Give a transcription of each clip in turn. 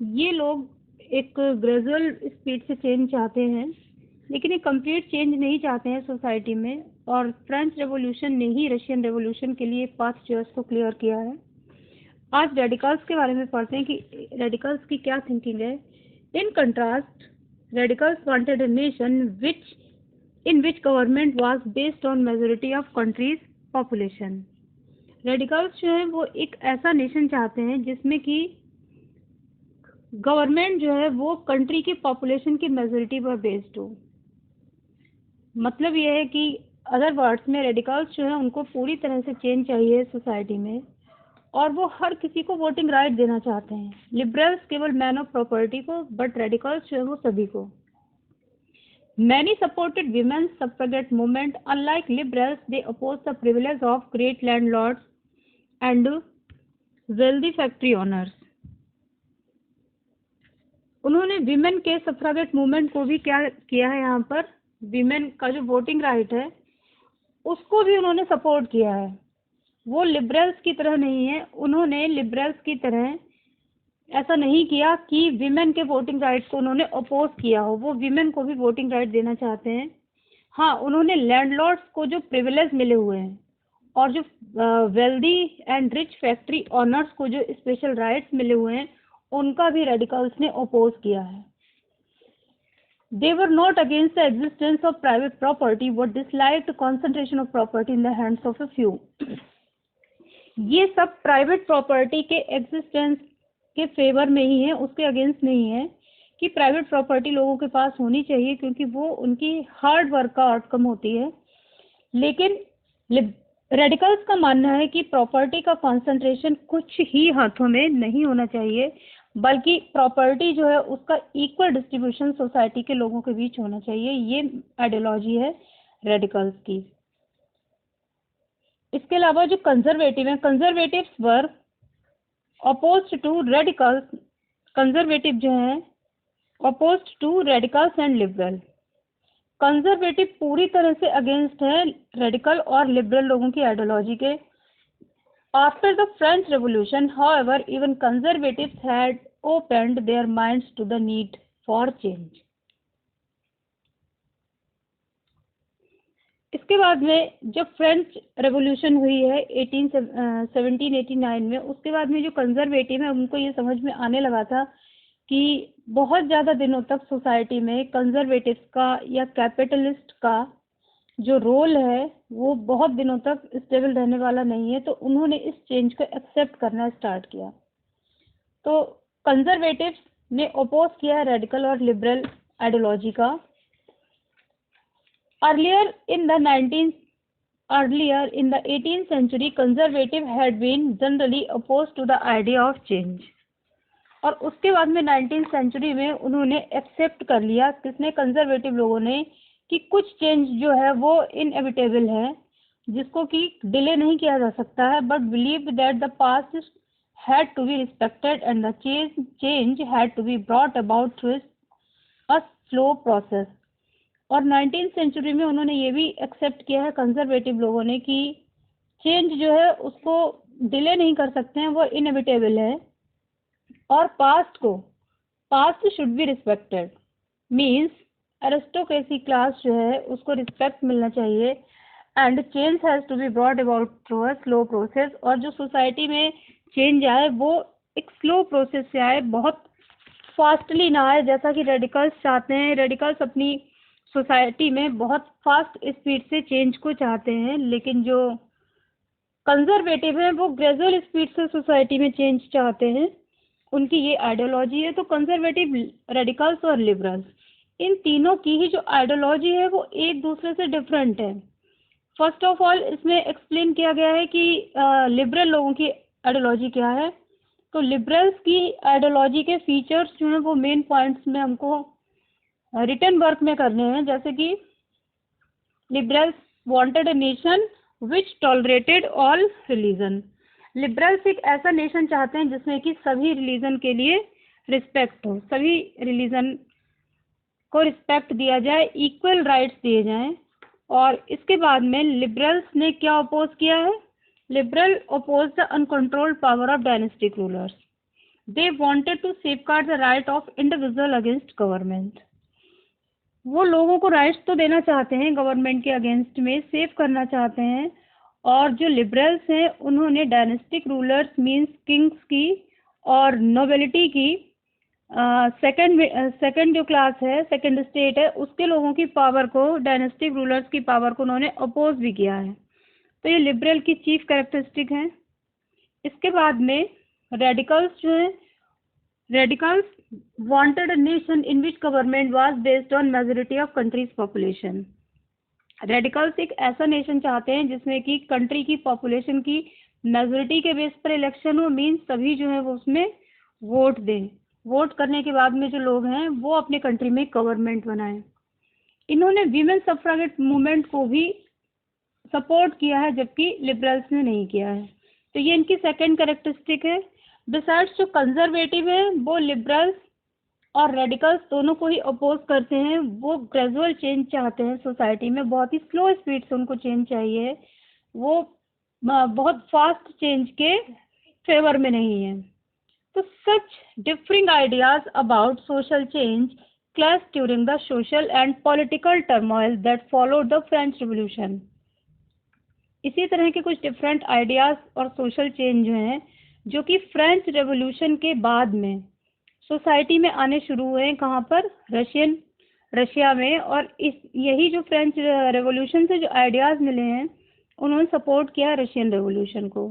ये लोग एक ग्रेजुअल स्पीड से चेंज चाहते हैं, लेकिन एक कंप्लीट चेंज नहीं चाहते हैं सोसाइटी में। और फ्रेंच रेवोल्यूशन ने ही रशियन रेवोल्यूशन के लिए पाथ चॉइस को क्लियर किया है। आज रेडिकल्स के बारे में पढ़ते हैं कि रेडिकल्स की क्या थिंकिंग है। In contrast, radicals wanted a nation in which government was based on majority of country's population। Radicals जो है वो एक ऐसा नेशन चाहते हैं जिसमें कि गवर्नमेंट जो है वो कंट्री की पॉपुलेशन की मेजोरिटी पर बेस्ड हो। मतलब यह है कि अदर वर्ड्स में रेडिकल्स जो है उनको पूरी तरह से चेंज चाहिए सोसाइटी में, और वो हर किसी को वोटिंग राइट देना चाहते हैं। लिबरल्स केवल मैन ऑफ प्रॉपर्टी को, बट रेडिकल्स जो है वो सभी को। Many supported women's suffragette movement. Unlike liberals, they opposed the privilege of great landlords and wealthy factory owners। उन्होंने विमेन के सफ्रागेट मूवमेंट को भी क्या किया है, यहाँ पर विमेन का जो वोटिंग राइट है उसको भी उन्होंने सपोर्ट किया है। वो लिबरल्स की तरह नहीं है, उन्होंने लिबरल्स की तरह ऐसा नहीं किया कि विमेन के वोटिंग राइट को उन्होंने अपोज किया हो। वो विमेन को भी वोटिंग राइट देना चाहते हैं। हाँ, उन्होंने लैंडलॉर्ड्स को जो प्रिविलेज मिले हुए हैं और जो wealthy and rich factory honours को जो स्पेशल राइट्स मिले हुए हैं उनका भी रेडिकल्स ने अपोज किया है। They were not against the existence of private property, but disliked concentration of property in the hands of a few। ये सब प्राइवेट प्रॉपर्टी के एग्जिस्टेंस के फेवर में ही है, उसके अगेंस्ट नहीं है कि प्राइवेट प्रॉपर्टी लोगों के पास होनी चाहिए, क्योंकि वो उनकी हार्ड वर्क का आउटकम होती है। लेकिन रेडिकल्स का मानना है कि प्रॉपर्टी का कंसंट्रेशन कुछ ही हाथों में नहीं होना चाहिए, बल्कि प्रॉपर्टी जो है उसका इक्वल डिस्ट्रीब्यूशन सोसाइटी के लोगों के बीच होना चाहिए। ये आइडियोलॉजी है रेडिकल्स की। इसके अलावा जो कंजर्वेटिव है, conservatives were opposed to radicals। Conservative जो है opposed to radicals and liberal। Conservative पूरी तरह से अगेंस्ट है रेडिकल और लिबरल लोगों की आइडियोलॉजी के। After the French revolution, however, even conservatives had opened their minds to the need for change। इसके बाद में जब फ्रेंच रेवोल्यूशन हुई है 1789 में, उसके बाद में जो कंजर्वेटिव है उनको ये समझ में आने लगा था कि बहुत ज़्यादा दिनों तक सोसाइटी में कंजर्वेटिव्स का या कैपिटलिस्ट का जो रोल है वो बहुत दिनों तक स्टेबल रहने वाला नहीं है। तो उन्होंने इस चेंज को एक्सेप्ट करना स्टार्ट किया। तो कंजर्वेटिव्स ने अपोज किया रेडिकल और लिबरल आइडियोलॉजी का। Earlier in the 18th century, conservative had been generally opposed to the idea of change। और उसके बाद में 19th सेंचुरी में उन्होंने एक्सेप्ट कर लिया, किसने, कंजर्वेटिव लोगों ने, कि कुछ चेंज जो है वो इनएविटेबल है, जिसको कि डिले नहीं किया जा सकता है, but believe that the past had to be respected and the change had to be brought about through a slow process. और 19th सेंचुरी में उन्होंने ये भी एक्सेप्ट किया है कंजर्वेटिव लोगों ने कि चेंज जो है उसको डिले नहीं कर सकते हैं, वो इनएविटेबल है। और past should be respected, means aristocracy class जो है उसको रिस्पेक्ट मिलना चाहिए। And change has to be brought about through a slow process. और जो सोसाइटी में चेंज आए वो एक स्लो प्रोसेस से आए, बहुत फास्टली ना आए जैसा कि रेडिकल्स चाहते हैं। रेडिकल्स अपनी सोसाइटी में बहुत फास्ट स्पीड से चेंज को चाहते हैं, लेकिन जो कंजर्वेटिव हैं वो ग्रेजुअल स्पीड से सोसाइटी में चेंज चाहते हैं। उनकी ये आइडियोलॉजी है। तो कंजर्वेटिव, रेडिकल्स और लिबरल्स, इन तीनों की ही जो आइडियोलॉजी है वो एक दूसरे से डिफरेंट है। फर्स्ट ऑफ ऑल इसमें एक्सप्लेन किया गया है कि लिबरल लोगों की आइडियोलॉजी क्या है। तो लिबरल्स की आइडियोलॉजी के फीचर्स जो हैं वो मेन पॉइंट्स में हमको रिटर्न वर्क में करने हैं। जैसे कि liberals wanted a nation which tolerated all religion. Liberals एक ऐसा नेशन चाहते हैं जिसमें कि सभी रिलीजन के लिए रिस्पेक्ट हो, सभी रिलीजन को रिस्पेक्ट दिया जाए, इक्वल राइट्स दिए जाएं। और इसके बाद में लिबरल्स ने क्या अपोज किया है, liberal oppose the uncontrolled power of dynastic rulers. They wanted to safeguard the right of individual against government. वो लोगों को राइट्स तो देना चाहते हैं गवर्नमेंट के अगेंस्ट में, सेव करना चाहते हैं। और जो लिबरल्स हैं उन्होंने डायनेस्टिक रूलर्स मींस किंग्स की और नोबिलिटी की, सेकंड जो क्लास है, सेकंड स्टेट है, उसके लोगों की पावर को, डायनेस्टिक रूलर्स की पावर को उन्होंने अपोज भी किया है। तो ये लिबरल की चीफ कैरेक्टरिस्टिक है। इसके बाद में रेडिकल्स जो है, radicals wanted a nation in which government was based on majority of countries population. Radicals एक ऐसा नेशन चाहते हैं जिसमें कि कंट्री की पॉपुलेशन की मेजॉरिटी के बेस पर इलेक्शन हो, मीन्स सभी जो है वो उसमें वोट दें। वोट करने के बाद में जो लोग हैं वो अपने कंट्री में गवर्नमेंट बनाएं। इन्होंने वीमेन सफ्रागेट मूवमेंट को भी सपोर्ट किया है, जबकि लिबरल्स ने नहीं किया है। तो ये इनकी सेकंड कैरेक्टरिस्टिक है। बिसाइड्स जो कंजर्वेटिव है वो लिबरल्स और रेडिकल्स दोनों को ही अपोज करते हैं। वो ग्रेजुअल चेंज चाहते हैं सोसाइटी में, बहुत ही स्लो स्पीड से उनको चेंज चाहिए, वो बहुत फास्ट चेंज के फेवर में नहीं है। तो such differing ideas about social change clash during the social and political turmoil that followed the French revolution. इसी तरह के कुछ डिफरेंट आइडियाज और सोशल चेंज जो हैं जो कि फ्रेंच रेवोल्यूशन के बाद में सोसाइटी में आने शुरू हुए हैं। कहाँ पर? रशिया में। और यही जो फ्रेंच रेवोल्यूशन से जो आइडियाज मिले हैं उन्होंने सपोर्ट किया रशियन रेवोल्यूशन को।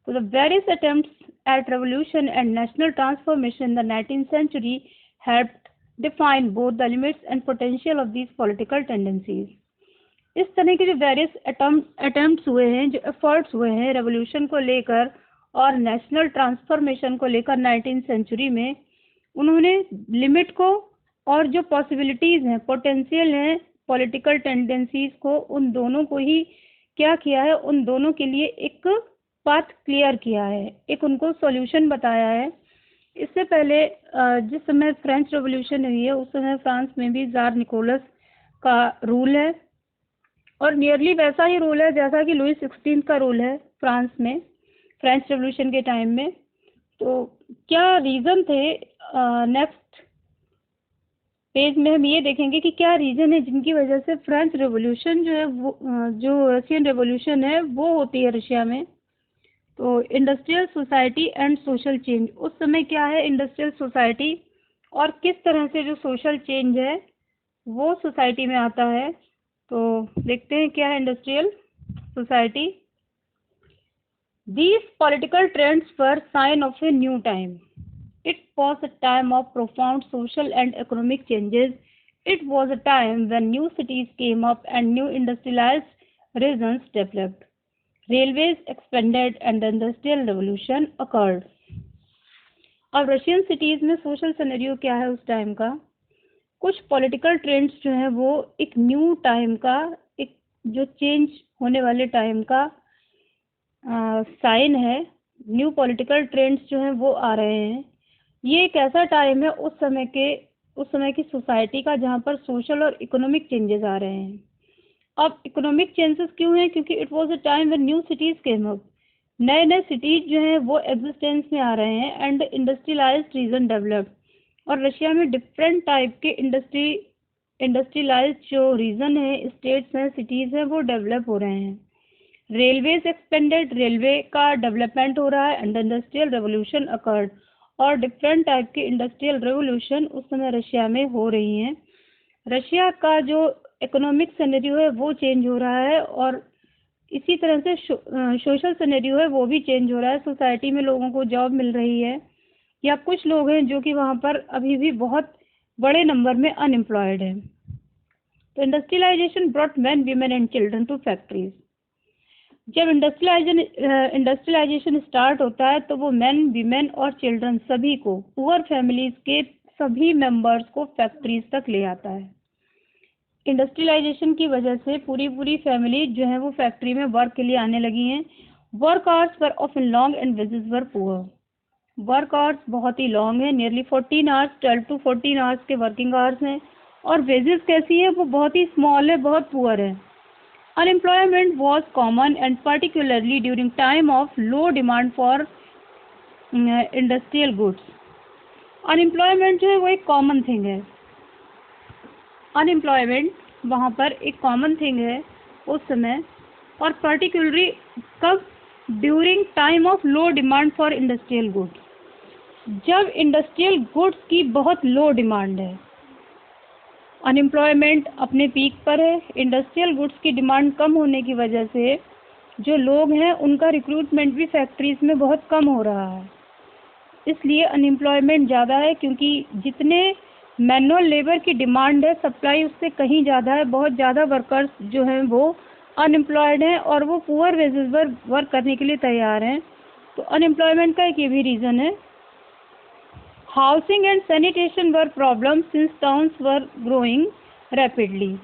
तो the various attempts at revolution and national transformation in the 19th century helped define both the limits and potential of these political tendencies। इस तरह के जो वेरियस अटेम्प्ट्स हुए हैं, जो एफर्ट्स हुए हैं रेवोल्यूशन को लेकर और नेशनल ट्रांसफॉर्मेशन को लेकर 19th century में, उन्होंने लिमिट को और जो पॉसिबिलिटीज हैं, पोटेंशियल हैं पॉलिटिकल टेंडेंसीज को, उन दोनों को ही क्या किया है, उन दोनों के लिए एक पाथ क्लियर किया है, एक उनको सॉल्यूशन बताया है। इससे पहले जिस समय फ्रेंच रेवोल्यूशन हुई है उस समय फ्रांस में भी जार निकोलस का रूल है और नियरली वैसा ही रूल है जैसा कि लुई 16 का रूल है फ्रांस में फ्रेंच रेवोल्यूशन के टाइम में। तो क्या रीज़न थे, नेक्स्ट पेज में हम ये देखेंगे कि क्या रीज़न है जिनकी वजह से फ्रेंच रेवोल्यूशन जो है वो, जो रशियन रेवोल्यूशन है वो होती है रशिया में। तो industrial society and social change, उस समय क्या है इंडस्ट्रियल सोसाइटी और किस तरह से जो सोशल चेंज है वो सोसाइटी में आता है। तो देखते हैं क्या है industrial society. These political trends were sign of a new time. It was a time of profound social and economic changes. It was a time when new cities came up and new industrialized regions developed. Railways expanded and the industrial revolution occurred. अब Russian cities में social scenario क्या है उस time का? कुछ political trends जो है वो एक न्यू टाइम का, एक जो चेंज होने वाले टाइम का साइन है। न्यू पॉलिटिकल ट्रेंड्स जो हैं वो आ रहे हैं। ये एक ऐसा टाइम है उस समय की सोसाइटी का जहाँ पर सोशल और इकोनॉमिक चेंजेस आ रहे हैं। अब इकोनॉमिक चेंजेस क्यों हैं? क्योंकि it was a time when new cities came up, नए नए सिटीज जो हैं वो एग्जिस्टेंस में आ रहे हैं एंड इंडस्ट्रियलाइज्ड रीजन डेवलप्ड। और रशिया में डिफरेंट टाइप के इंडस्ट्रियलाइज्ड जो रीजन है, स्टेट्स हैं, सिटीज हैं, वो डेवलप हो रहे हैं। रेलवेज एक्सपेंडेड, रेलवे का डेवलपमेंट हो रहा है एंड इंडस्ट्रियल रेवोल्यूशन अकर्ड। और डिफरेंट टाइप की इंडस्ट्रियल रेवोल्यूशन उस समय रशिया में हो रही हैं। रशिया का जो इकोनॉमिक सिनेरियो है वो चेंज हो रहा है और इसी तरह से सोशल सिनेरियो है वो भी चेंज हो रहा है। सोसाइटी में लोगों को जॉब मिल रही है, या कुछ लोग हैं जो कि वहाँ पर अभी भी बहुत बड़े नंबर में अनएम्प्लॉयड हैं। तो industrialization brought man, women and children to factories. जब इंडस्ट्रियलाइजेशन स्टार्ट होता है तो वो मैन, वीमेन और चिल्ड्रन सभी को, पुअर फैमिलीज के सभी मेंबर्स को फैक्ट्रीज तक ले आता है। इंडस्ट्रियलाइजेशन की वजह से पूरी फैमिली जो है वो फैक्ट्री में वर्क के लिए आने लगी हैं। Work hours were often long and wages were poor. Work hours बहुत ही लॉन्ग है, नियरली 14 आवर्स, 12 to 14 आवर्स के वर्किंग आवर्स हैं। और वेजेस कैसी है? वो बहुत ही स्मॉल है, बहुत पुअर है। Unemployment was common and particularly during time of low demand for industrial goods. Unemployment जो है वो एक कॉमन थिंग है। अनएम्प्लॉयमेंट वहाँ पर एक कॉमन थिंग है उस समय, और पर्टिकुलरली कब? During time of low demand for industrial goods, जब इंडस्ट्रियल गुड्स की बहुत लो डिमांड है। अनएम्प्लॉयमेंट अपने पीक पर है, इंडस्ट्रियल गुड्स की डिमांड कम होने की वजह से जो लोग हैं उनका रिक्रूटमेंट भी फैक्ट्रीज में बहुत कम हो रहा है, इसलिए अनएम्प्लॉयमेंट ज़्यादा है। क्योंकि जितने मैनुअल लेबर की डिमांड है, सप्लाई उससे कहीं ज़्यादा है। बहुत ज़्यादा वर्कर्स जो हैं वो अनएम्प्लॉयड हैं और वो पुअर वेजेस पर वर्क करने के लिए तैयार हैं। तो अनएम्प्लॉयमेंट का एक ये भी रीज़न है। Housing and sanitation were problem since towns were growing rapidly.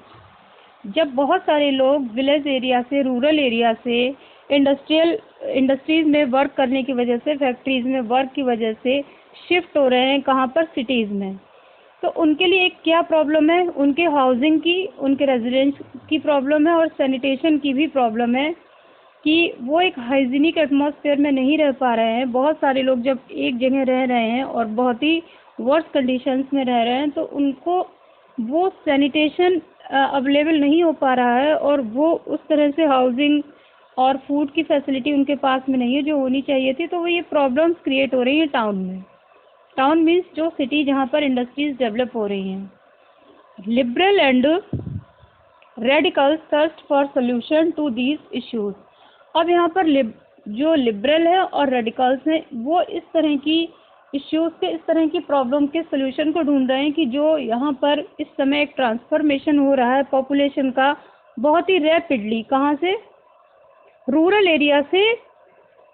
जब बहुत सारे लोग विलेज एरिया से, रूरल एरिया से इंडस्ट्रीज में वर्क करने की वजह से, फैक्ट्रीज में वर्क की वजह से शिफ्ट हो रहे हैं, कहाँ पर? सिटीज़ में। तो उनके लिए एक क्या प्रॉब्लम है? उनके हाउसिंग की, उनके रेजिडेंस की प्रॉब्लम है, और सैनिटेशन की भी प्रॉब्लम है कि वो एक हाइजीनिक एटमॉस्फेयर में नहीं रह पा रहे हैं। बहुत सारे लोग जब एक जगह रह रहे हैं और बहुत ही वर्स कंडीशंस में रह रहे हैं, तो उनको वो सैनिटेशन अवेलेबल नहीं हो पा रहा है, और वो उस तरह से हाउसिंग और फूड की फैसिलिटी उनके पास में नहीं है जो होनी चाहिए थी। तो वो ये प्रॉब्लम्स क्रिएट हो रही हैं टाउन में। टाउन मीन्स जो सिटी जहाँ पर इंडस्ट्रीज डेवलप हो रही हैं। Liberal and radicals thirst for solution to these issues. अब यहाँ पर जो लिबरल है और रेडिकल्स हैं वो इस तरह की इश्यूज के, इस तरह की प्रॉब्लम के सोल्यूशन को ढूंढ रहे हैं कि जो यहाँ पर इस समय एक ट्रांसफॉर्मेशन हो रहा है पॉपुलेशन का बहुत ही रैपिडली, कहाँ से? रूरल एरिया से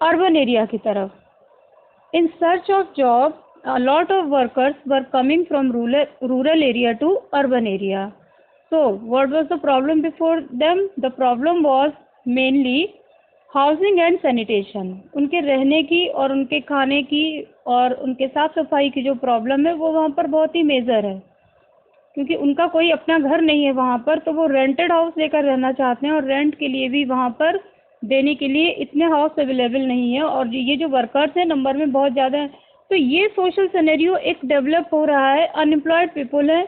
अर्बन एरिया की तरफ। In search of job a lot of workers were coming from rural area to urban area. So what was the problem before them? The problem was mainly housing and sanitation. उनके रहने की और उनके खाने की और उनके साफ सफाई की जो प्रॉब्लम है वो वहाँ पर बहुत ही मेजर है, क्योंकि उनका कोई अपना घर नहीं है वहाँ पर, तो वो रेंटेड हाउस लेकर रहना चाहते हैं, और रेंट के लिए भी वहाँ पर देने के लिए इतने हाउस अवेलेबल नहीं है, और ये जो वर्कर्स हैं नंबर में बहुत ज़्यादा है। तो ये सोशल सिनेरियो एक डेवलप हो रहा है। अनएम्प्लॉयड पीपल है,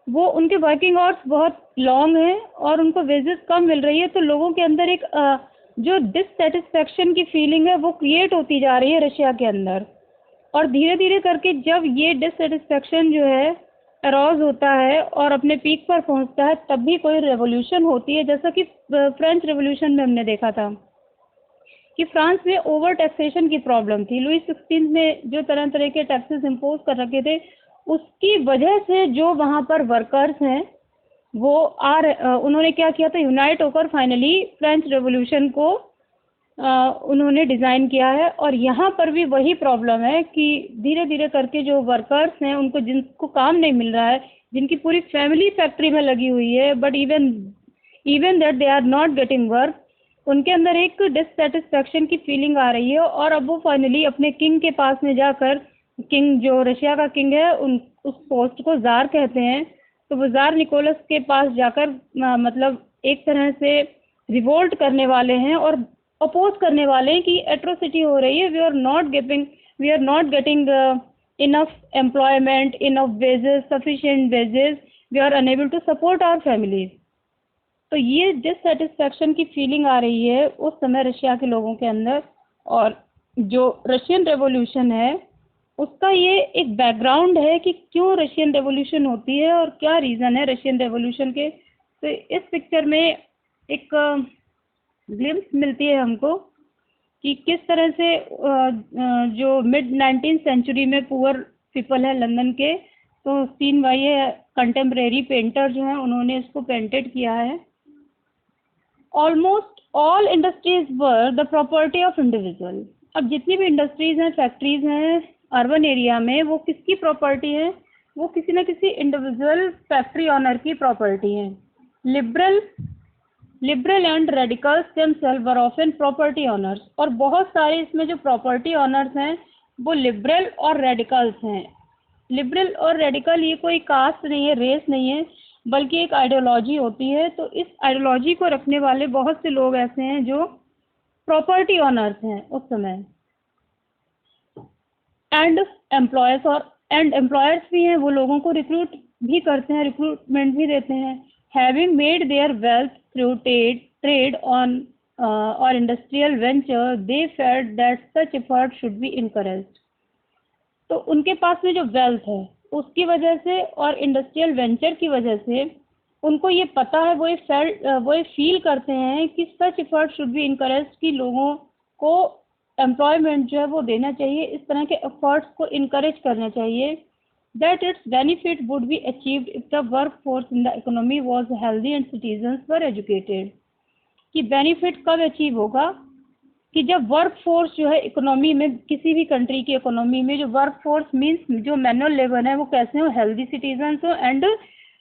वो उनके वर्किंग आवर्स बहुत लॉन्ग हैं और उनको वेजेस कम मिल रही है, तो लोगों के अंदर एक जो डिससेटिस्फैक्शन की फीलिंग है वो क्रिएट होती जा रही है रशिया के अंदर। और धीरे धीरे करके जब ये डिससेटिस्फैक्शन जो है अराउज होता है और अपने पीक पर पहुंचता है, तब भी कोई रेवोल्यूशन होती है। जैसा कि फ्रेंच रेवोल्यूशन में हमने देखा था कि फ्रांस में ओवर टैक्सेशन की प्रॉब्लम थी। लुई 16 में जो तरह तरह के टैक्सेस इम्पोज कर रखे थे, उसकी वजह से जो वहाँ पर वर्कर्स हैं वो उन्होंने क्या किया था? यूनाइट होकर फाइनली फ्रेंच रेवोल्यूशन को उन्होंने डिज़ाइन किया है। और यहाँ पर भी वही प्रॉब्लम है कि धीरे धीरे करके जो वर्कर्स हैं, उनको जिनको काम नहीं मिल रहा है, जिनकी पूरी फैमिली फैक्ट्री में लगी हुई है, but even that they are not getting work, उनके अंदर एक डिससेटिस्फैक्शन की फीलिंग आ रही है। और अब वो फाइनली अपने किंग के पास में जाकर, किंग जो रशिया का किंग है, उस पोस्ट को जार कहते हैं, तो वो जार निकोलस के पास जाकर मतलब एक तरह से रिवोल्ट करने वाले हैं और अपोज करने वाले हैं कि एट्रोसिटी हो रही है, we are not getting enough employment, enough wages, sufficient wages, we are unable to support our families. तो ये डिससेटिस्फैक्शन की फीलिंग आ रही है उस समय रशिया के लोगों के अंदर। और जो रशियन रेवोल्यूशन है उसका ये एक बैकग्राउंड है कि क्यों रशियन रेवोल्यूशन होती है और क्या रीज़न है रशियन रेवोल्यूशन के। तो इस पिक्चर में एक ग्लिम्स मिलती है हमको कि किस तरह से जो मिड 19th सेंचुरी में पुअर पीपल है लंदन के, तो सीन वाई है, कंटेम्प्रेरी पेंटर जो हैं उन्होंने इसको पेंटेड किया है। Almost all industries were the property of individual. अब जितनी भी इंडस्ट्रीज हैं, फैक्ट्रीज हैं अर्बन एरिया में, वो किसकी प्रॉपर्टी है? वो किसी न किसी इंडिविजुअल फैक्ट्री ऑनर की प्रॉपर्टी है। Liberal and radicals themselves were often property owners. और बहुत सारे इसमें जो प्रॉपर्टी ऑनर्स हैं वो लिबरल और रेडिकल्स हैं। लिबरल और रेडिकल ये कोई कास्ट नहीं है, रेस नहीं है, बल्कि एक आइडियोलॉजी होती है। तो इस आइडियोलॉजी को रखने वाले बहुत से लोग ऐसे हैं जो प्रॉपर्टी ऑनर्स हैं उस समय। एंड एम्प्लॉयर्स, और एंड एम्प्लॉयर्स भी हैं, वो लोगों को रिक्रूट भी करते हैं, रिक्रूटमेंट भी देते हैं। Having made their wealth through trade on और industrial venture, they felt that such effort should be encouraged. तो उनके पास में जो वेल्थ है उसकी वजह से और इंडस्ट्रियल वेंचर की वजह से उनको ये पता है, वो ये फील करते हैं कि सच एफर्ट शुड बी इनकरेज्ड, कि लोगों को एम्प्लॉयमेंट जो है वो देना चाहिए, इस तरह के एफर्ट्स को इनकरेज करना चाहिए। That it's benefit would be achieved if the work force in the economy was healthy and citizens were educated. कि बेनिफिट कब अचीव होगा, कि जब वर्क फोर्स जो है इकोनॉमी में, किसी भी कंट्री की इकोनॉमी में जो वर्क फोर्स मीन्स जो मैनुअल लेबर है वो कैसे हो, हेल्दी सिटीजन्स हो एंड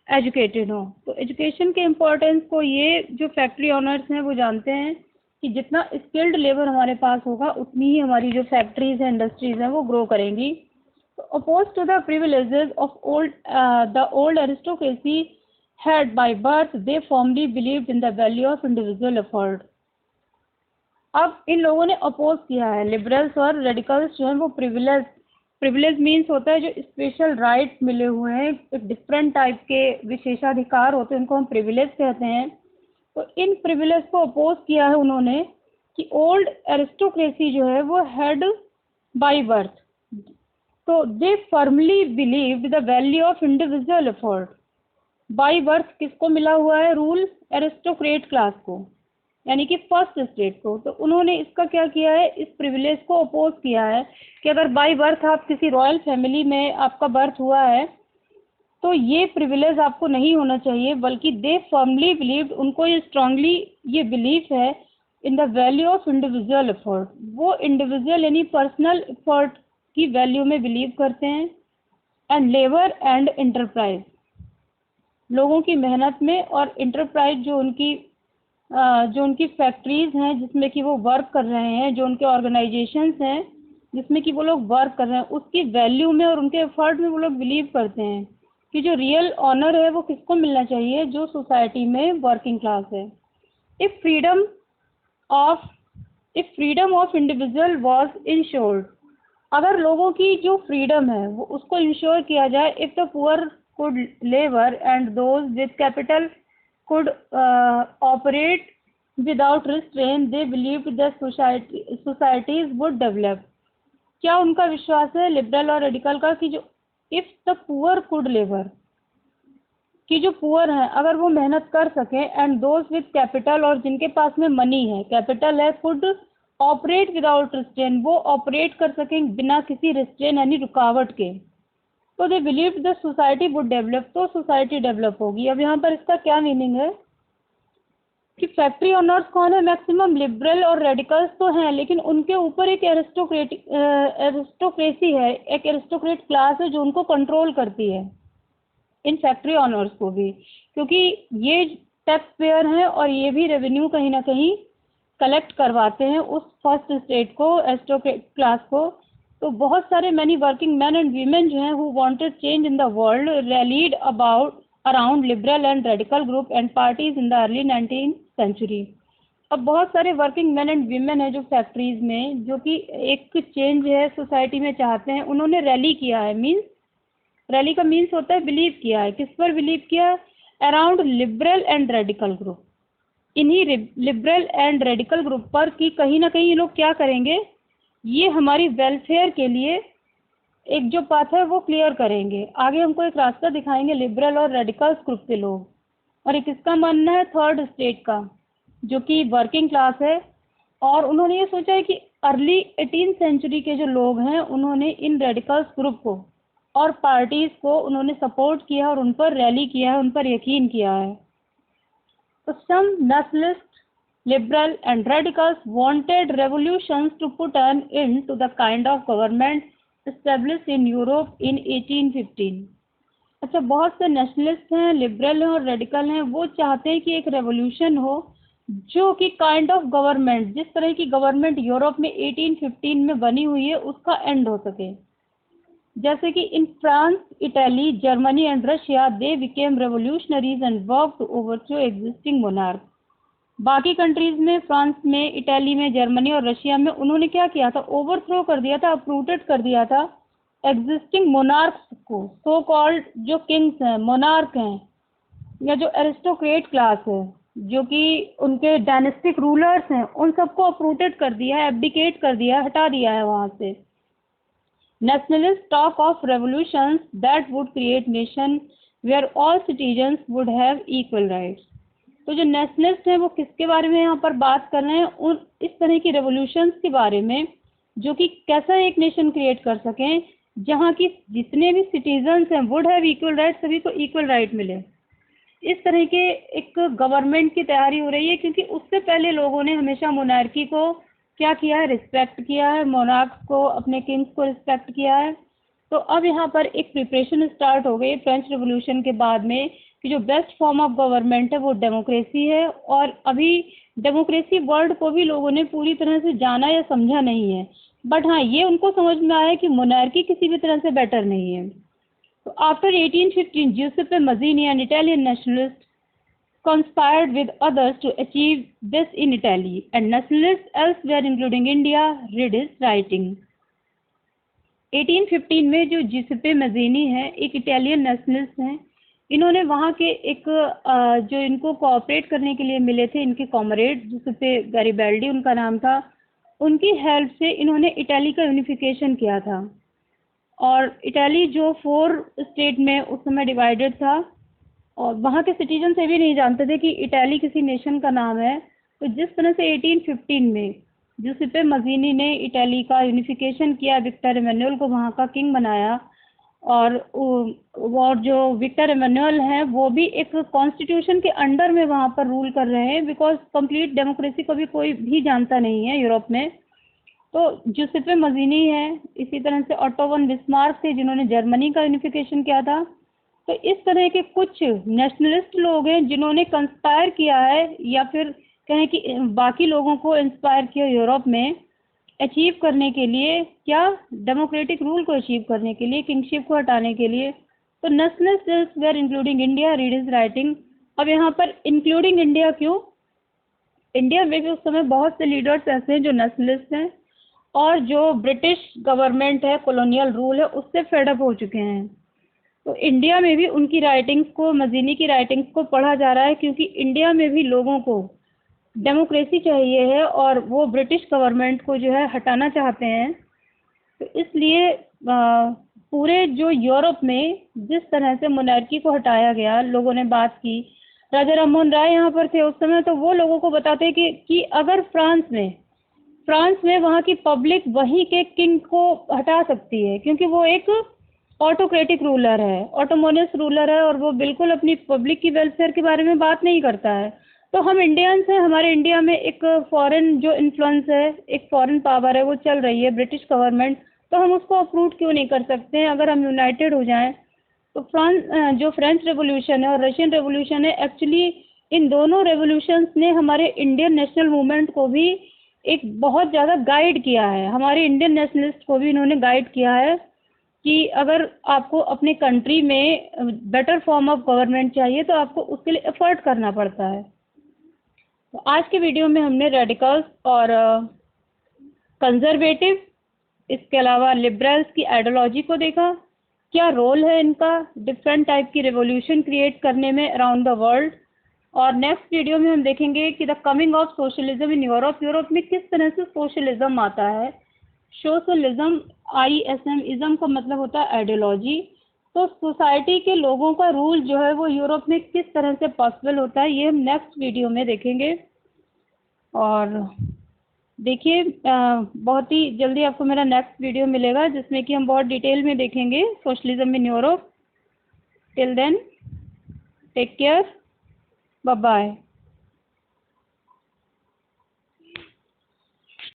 एजुकेटेड हो। तो एजुकेशन के इम्पोर्टेंस को ये जो फैक्ट्री ओनर्स हैं वो जानते हैं कि जितना स्किल्ड लेबर हमारे पास होगा उतनी ही हमारी जो फैक्ट्रीज हैं, इंडस्ट्रीज हैं, वो ग्रो करेंगी। Oppose to the privileges of the old aristocracy had by birth, they firmly believed in the value of individual effort। अब इन लोगों ने अपोज किया है, लिबरल्स और रेडिकल्स जो हैं वो प्रिविलेज मीन्स होता है जो स्पेशल राइट्स मिले हुए हैं, एक डिफरेंट टाइप के विशेषाधिकार होते हैं, उनको हम प्रिविलेज कहते हैं। तो इन प्रिविलेज को अपोज किया है उन्होंने कि ओल्ड एरिस्टोक्रेसी जो है वो हैड बाय बर्थ, तो they firmly believed the value of individual effort. By birth किसको मिला हुआ है रूल, एरिस्टोक्रेट क्लास को, यानी कि फर्स्ट स्टेट को। तो उन्होंने इसका क्या किया है, इस प्रिविलेज को अपोज किया है कि अगर बाय बर्थ आप किसी रॉयल फैमिली में आपका बर्थ हुआ है तो ये प्रिविलेज आपको नहीं होना चाहिए, बल्कि दे फर्मली बिलीव्ड, उनको ये स्ट्रांगली ये बिलीफ है in the value of individual effort. वो इंडिविजुअल यानी पर्सनल एफर्ट की वैल्यू में बिलीव करते हैं, एंड लेबर एंड एंटरप्राइज, लोगों की मेहनत में, और इंटरप्राइज जो उनकी फैक्ट्रीज हैं जिसमें कि वो वर्क कर रहे हैं, जो उनके ऑर्गेनाइजेशंस हैं जिसमें कि वो लोग वर्क कर रहे हैं, उसकी वैल्यू में और उनके एफर्ट में वो लोग बिलीव करते हैं कि जो रियल ऑनर है वो किसको मिलना चाहिए, जो सोसाइटी में वर्किंग क्लास है। If freedom of individual was insured, अगर लोगों की जो फ्रीडम है वो उसको इंश्योर किया जाए, if the poor could labor and those with capital could operate without restraint, they believed that societies would develop। क्या उनका विश्वास है लिबरल और रेडिकल का कि जो if the poor could labour, कि जो पुअर हैं अगर वो मेहनत कर सकें, एंड दोज विद कैपिटल, और जिनके पास में मनी है, कैपिटल है, कुड ऑपरेट विदाउट रिस्ट्रेन, वो ऑपरेट कर सकें बिना किसी रिस्ट्रेन यानी रुकावट के, तो they believe the society would develop, तो सोसाइटी डेवलप होगी। अब यहाँ पर इसका क्या मीनिंग है कि फैक्ट्री ओनर्स कौन है, मैक्सिमम लिबरल और रेडिकल्स तो हैं, लेकिन उनके ऊपर एक एरिस्टोक्रेसी है, एक एरिस्टोक्रेट क्लास है जो उनको कंट्रोल करती है, इन फैक्ट्री ओनर्स को भी, क्योंकि ये टैक्स पेयर हैं और ये भी रेवेन्यू कहीं ना कहीं कलेक्ट करवाते हैं उस फर्स्ट स्टेट को, एरिस्टोक्रेट क्लास को। तो बहुत सारे many working man and women जो हैं who wanted change in the world rallied around liberal and radical group and parties in the early 19th century. अब बहुत सारे वर्किंग मैन एंड वीमेन हैं जो फैक्ट्रीज में, जो कि एक चेंज है सोसाइटी में चाहते हैं, उन्होंने रैली किया है। मीन्स रैली का मीन्स होता है बिलीव किया है, किस पर बिलीव किया, around liberal and radical group, इन्हीं लिबरल एंड रेडिकल ग्रुप पर, कि कहीं ना कहीं ये लोग क्या करेंगे, ये हमारी वेलफेयर के लिए एक जो पाथ है वो क्लियर करेंगे, आगे हमको एक रास्ता दिखाएंगे लिबरल और रेडिकल्स ग्रुप के लोग। और एक इसका मानना है थर्ड स्टेट का जो कि वर्किंग क्लास है, और उन्होंने ये सोचा है कि अर्ली 18th सेंचुरी के जो लोग हैं उन्होंने इन रेडिकल्स ग्रुप को और पार्टीज को उन्होंने सपोर्ट किया और उन पर रैली किया है, उन पर यकीन किया है। तो सम nationalist, liberal and radicals wanted revolutions to put an end to the kind of government established in Europe in 1815। अच्छा, बहुत से नेशनलिस्ट हैं, लिबरल हैं और रेडिकल हैं, वो चाहते हैं कि एक रेवोल्यूशन हो जो कि काइंड ऑफ गवर्नमेंट, जिस तरह की गवर्नमेंट यूरोप में 1815 में बनी हुई है उसका एंड हो सके। जैसे कि in France, Italy, Germany and Russia they became revolutionaries and work to overthrow existing monarch. बाकी कंट्रीज में, फ्रांस में, इटली में, जर्मनी और रशिया में उन्होंने क्या किया था, ओवरथ्रो कर दिया था, अपरूटेड कर दिया था एग्जिस्टिंग मोनार्क्स को, सो कॉल्ड जो किंग्स हैं, मोनार्क हैं, या जो एरिस्टोक्रेट क्लास है, जो कि उनके डायनेस्टिक रूलर्स हैं, उन सबको अपरूटेड कर दिया है, एब्डिकेट कर दिया है, हटा दिया है वहाँ से। Nationalist talk of revolutions that would create nation where all citizens would have equal rights. तो जो नेशनलिस्ट हैं वो किसके बारे में यहाँ पर बात कर रहे हैं? उन इस तरह की रेवोल्यूशंस के बारे में जो कि कैसा एक नेशन क्रिएट कर सकें जहाँ की जितने भी सिटीजन्स हैं वुड हैव इक्वल राइट, सभी को इक्वल राइट मिले। इस तरह के एक गवर्नमेंट की तैयारी हो रही है, क्योंकि उससे पहले लोगों ने हमेशा मोनार्की को क्या किया है? रिस्पेक्ट किया है, मोनार्क्स को, अपने किंग्स को रिस्पेक्ट किया है। तो अब यहाँ पर एक प्रिपरेशन स्टार्ट हो गई फ्रेंच रिवॉल्यूशन के बाद में कि जो बेस्ट फॉर्म ऑफ गवर्नमेंट है वो डेमोक्रेसी है। और अभी डेमोक्रेसी वर्ड को भी लोगों ने पूरी तरह से जाना या समझा नहीं है, बट हाँ ये उनको समझ में आया कि मोनार्की किसी भी तरह से बेटर नहीं है। So after 1815, Giuseppe Mazzini, an Italian nationalist, conspired with others to achieve this in Italy, and nationalists elsewhere, including India, read his writing. 1815 में जो जिसेपे मजीनी है, एक इटालियन नेशनलिस्ट हैं, इन्होंने वहाँ के एक जो इनको कोऑपरेट करने के लिए मिले थे, इनके कॉमरेड जिसेपे गैरिबाल्डी उनका नाम था, उनकी हेल्प से इन्होंने इटाली का यूनिफिकेशन किया था। और इटाली जो 4 स्टेट में उस समय डिवाइडेड था, और वहाँ के सिटीजन से भी नहीं जानते थे कि इटाली किसी नेशन का नाम है। तो जिस तरह से 1815 में जिसेपे मजीनी ने इटाली का यूनिफिकेशन किया, विक्टर इमैनुअल को वहाँ का किंग बनाया, और जो विक्टर इमैनुअल हैं वो भी एक कॉन्स्टिट्यूशन के अंडर में वहाँ पर रूल कर रहे हैं, बिकॉज कंप्लीट डेमोक्रेसी को भी कोई भी जानता नहीं है यूरोप में। तो जिसेपे मजीनी है, इसी तरह से ऑटो वन बिस्मार्क थे जिन्होंने जर्मनी का यूनिफिकेशन किया था। तो इस तरह के कुछ नेशनलिस्ट लोग हैं जिन्होंने कंस्पायर किया है, या फिर कहें कि बाकी लोगों को इंस्पायर किया यूरोप में अचीव करने के लिए, क्या? डेमोक्रेटिक रूल को अचीव करने के लिए, किंगशिप को हटाने के लिए। तो nationalist were including India, read his writing. अब यहाँ पर इंक्लूडिंग इंडिया क्यों? इंडिया में भी उस समय बहुत से लीडर्स ऐसे हैं जो नेशनलिस्ट हैं, और जो ब्रिटिश गवर्नमेंट है, कॉलोनियल रूल है, उससे फेडअप हो चुके हैं। तो इंडिया में भी उनकी राइटिंग्स को, मजीनी की राइटिंग्स को पढ़ा जा रहा है, क्योंकि इंडिया में भी लोगों को डेमोक्रेसी चाहिए है और वो ब्रिटिश गवर्नमेंट को जो है हटाना चाहते हैं। तो इसलिए पूरे जो यूरोप में जिस तरह से मोनार्की को हटाया गया, लोगों ने बात की। राजा राममोहन राय यहाँ पर थे उस समय, तो वो लोगों को बताते कि अगर फ्रांस में वहाँ की पब्लिक वहीं के किंग को हटा सकती है, क्योंकि वो एक ऑटोक्रेटिक रूलर है, ऑटोमोनियस रूलर है, और वो बिल्कुल अपनी पब्लिक की वेलफेयर के बारे में बात नहीं करता है। तो हम इंडियंस हैं, हमारे इंडिया में एक फॉरेन जो इन्फ्लुएंस है, एक फॉरेन पावर है, वो चल रही है, ब्रिटिश गवर्नमेंट, तो हम उसको अप्रूव क्यों नहीं कर सकते हैं? अगर हम यूनाइटेड हो जाएं तो जो फ्रेंच रेवोल्यूशन है और रशियन रेवोल्यूशन है, एक्चुअली इन दोनों रेवोल्यूशंस ने हमारे इंडियन नेशनल मूवमेंट को भी एक बहुत ज़्यादा गाइड किया है। हमारे इंडियन नेशनलिस्ट को भी इन्होंने गाइड किया है कि अगर आपको अपने कंट्री में बेटर फॉर्म ऑफ गवर्नमेंट चाहिए तो आपको उसके लिए एफर्ट करना पड़ता है। तो आज के वीडियो में हमने रेडिकल्स और कंजर्वेटिव, इसके अलावा लिबरल्स की आइडियोलॉजी को देखा, क्या रोल है इनका डिफरेंट टाइप की रेवोल्यूशन क्रिएट करने में अराउंड द वर्ल्ड। और नेक्स्ट वीडियो में हम देखेंगे कि the coming of socialism in Europe में किस तरह से सोशलिज्म आता है। सोशलिज्म, ISM, इज्म का मतलब होता है आइडियोलॉजी। तो सोसाइटी के लोगों का रूल जो है वो यूरोप में किस तरह से पॉसिबल होता है, ये हम नेक्स्ट वीडियो में देखेंगे। और देखिए बहुत ही जल्दी आपको मेरा नेक्स्ट वीडियो मिलेगा जिसमें कि हम बहुत डिटेल में देखेंगे socialism in Europe. Till then take care, bye bye.